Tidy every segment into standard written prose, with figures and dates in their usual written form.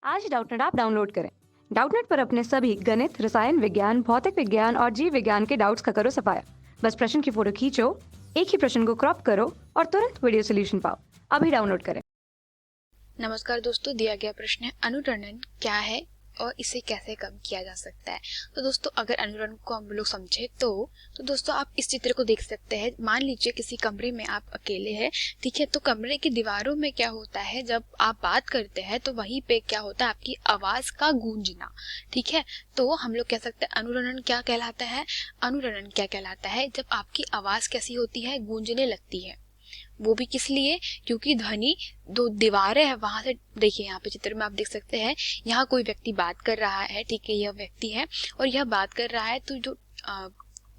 आज ही Doubtnut app download करें। Doubtnut पर अपने सभी गणित, रसायन विज्ञान, भौतिक विज्ञान और जीव विज्ञान के डाउट्स का करो सफाया। बस प्रश्न की फोटो खींचो, एक ही प्रश्न को क्रॉप करो और तुरंत वीडियो सोल्यूशन पाओ। अभी डाउनलोड करें। नमस्कार दोस्तों, दिया गया प्रश्न है अनुरणन क्या है और इसे कैसे कम किया जा सकता है। तो दोस्तों, अगर अनुरणन को हम लोग समझे तो दोस्तों आप इस चित्र को देख सकते हैं। मान लीजिए किसी कमरे में आप अकेले हैं, ठीक है। तो कमरे की दीवारों में क्या होता है, जब आप बात करते हैं तो वहीं पे क्या होता है, आपकी आवाज का गूंजना, ठीक है। तो हम लोग कह सकते हैं अनुरणन क्या कहलाता है। अनुरणन क्या कहलाता है, जब आपकी आवाज कैसी होती है, गूंजने लगती है। वो भी किस लिए, क्योंकि ध्वनि दो दीवारें हैं वहां से। देखिए यहाँ पे चित्र में आप देख सकते हैं, यहाँ कोई व्यक्ति बात कर रहा है, ठीक है, यह व्यक्ति है और यह बात कर रहा है। तो जो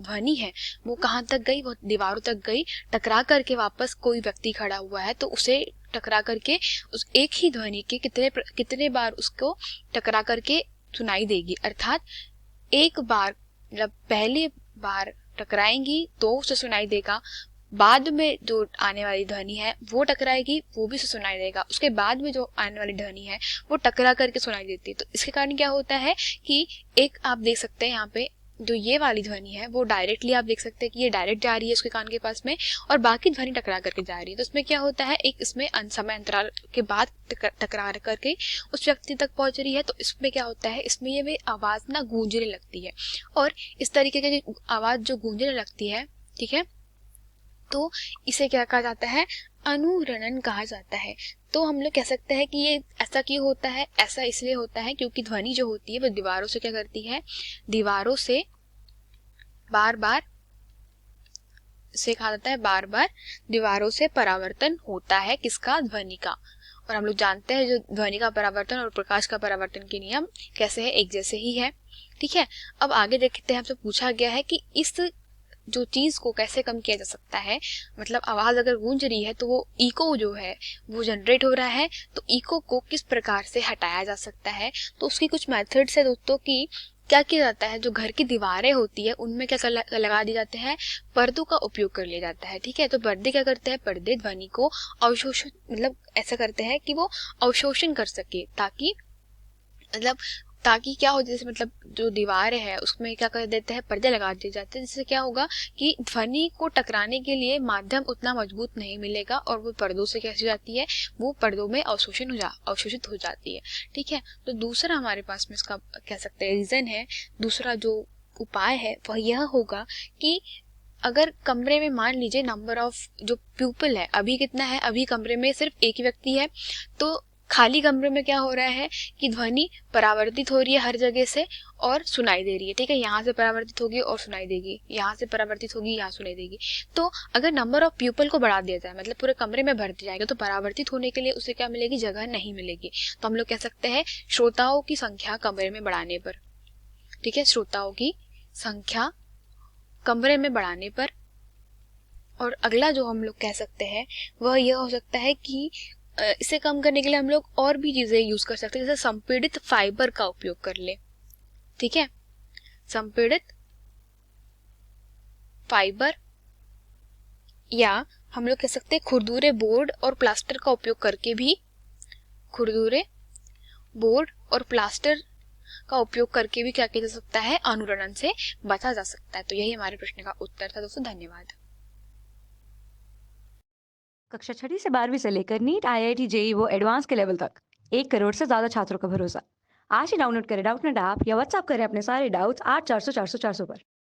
ध्वनि है वो कहाँ तक गई, वो दीवारों तक गई। टकरा करके वापस कोई व्यक्ति खड़ा हुआ है तो उसे टकरा करके उस एक ही ध्वनि के कितने बार उसको टकरा करके सुनाई देगी। अर्थात एक बार, मतलब पहली बार टकराएंगी तो उसे सुनाई देगा, बाद में जो आने वाली ध्वनि है वो टकराएगी, वो भी सुनाई देगा, उसके बाद में जो आने वाली ध्वनि है वो टकरा करके सुनाई देती है। तो इसके कारण क्या होता है कि एक आप देख सकते हैं यहाँ पे जो ये वाली ध्वनि है वो डायरेक्टली आप देख सकते हैं कि ये डायरेक्ट जा रही है उसके कान के पास में, और बाकी ध्वनि टकरा करके जा रही है। तो इसमें क्या होता है, एक इसमें समय अंतराल के बाद टकरा करके उस व्यक्ति तक पहुंच रही है। तो इसमें क्या होता है, इसमें ये आवाज ना गूंजने लगती है, और इस तरीके की आवाज जो गूंजने लगती है, ठीक है, तो इसे क्या कहा जाता है, अनुरणन कहा जाता है। तो हम लोग कह सकते हैं कि ये ऐसा क्यों होता है, ऐसा इसलिए होता है क्योंकि ध्वनि जो होती है वो दीवारों से क्या करती है, दीवारों से बार बार, से कहा जाता है बार बार दीवारों से परावर्तन होता है, किसका, ध्वनि का। और हम लोग जानते हैं जो ध्वनि का परावर्तन और प्रकाश का परावर्तन के नियम कैसे है, एक जैसे ही है, ठीक है। अब आगे देखते हैं, हमसे पूछा गया है कि इस जो चीज को कैसे कम किया जा सकता है। मतलब आवाज अगर गूंज रही है तो वो इको जो है वो जनरेट हो रहा है, तो इको को किस प्रकार से हटाया जा सकता है। तो उसकी कुछ मेथड्स है दोस्तों की क्या किया जाता है, जो घर की दीवारें होती है उनमें क्या लगा दिए जाते हैं, पर्दों का उपयोग कर लिया जाता है, ठीक है। तो पर्दे क्या करते हैं, पर्दे ध्वनि को अवशोषण, मतलब ऐसा करते हैं कि वो अवशोषण कर सके, ताकि मतलब ताकि क्या हो, जैसे मतलब जो दीवार है उसमें क्या कर देते हैं, पर्दे लगा दिए जाते हैं, जिससे क्या होगा कि ध्वनि को टकराने के लिए माध्यम उतना मजबूत नहीं मिलेगा, और वो पर्दों से कैसी जाती है, वो पर्दों में अवशोषित हो जाती है, ठीक है। तो दूसरा हमारे पास में इसका कह सकते हैं रीजन है, दूसरा जो उपाय है वह यह होगा कि अगर कमरे में मान लीजिए नंबर ऑफ जो पीपल है, अभी कितना है, अभी कमरे में सिर्फ एक ही व्यक्ति है, तो खाली कमरे में क्या हो रहा है कि ध्वनि परावर्तित हो रही है हर जगह से और सुनाई दे रही है, ठीक है। यहाँ से परावर्तित होगी और सुनाई देगी, यहाँ से परावर्तित होगी, यहाँ सुनाई देगी। तो अगर नंबर ऑफ पीपल को बढ़ा दिया जाए, मतलब पूरे कमरे में भर दिया जाएगा, तो परावर्तित होने के लिए उसे क्या मिलेगी, जगह नहीं मिलेगी। तो हम लोग कह सकते हैं श्रोताओं की संख्या कमरे में बढ़ाने पर, ठीक है, श्रोताओं की संख्या कमरे में बढ़ाने पर। और अगला जो हम लोग कह सकते हैं वह यह हो सकता है कि इसे कम करने के लिए हम लोग और भी चीजें यूज कर सकते हैं, जैसे संपीड़ित फाइबर का उपयोग कर ले, ठीक है। संपीड़ित फाइबर, या हम लोग कह सकते हैं खुरदुरे बोर्ड और प्लास्टर का उपयोग करके भी, खुरदुरे बोर्ड और प्लास्टर का उपयोग करके भी क्या किया जा सकता है, अनुरणन से बचा जा सकता है। तो यही हमारे प्रश्न का उत्तर था दोस्तों, धन्यवाद। कक्षा 6 से 12वीं से लेकर नीट, IIT, JEE वो एडवांस के लेवल तक 1 करोड़ से ज्यादा छात्रों का भरोसा। आज ही डाउनलोड करें डाउटनेट ऐप या व्हाट्सएप करें अपने सारे डाउट्स 8400 400 400 पर।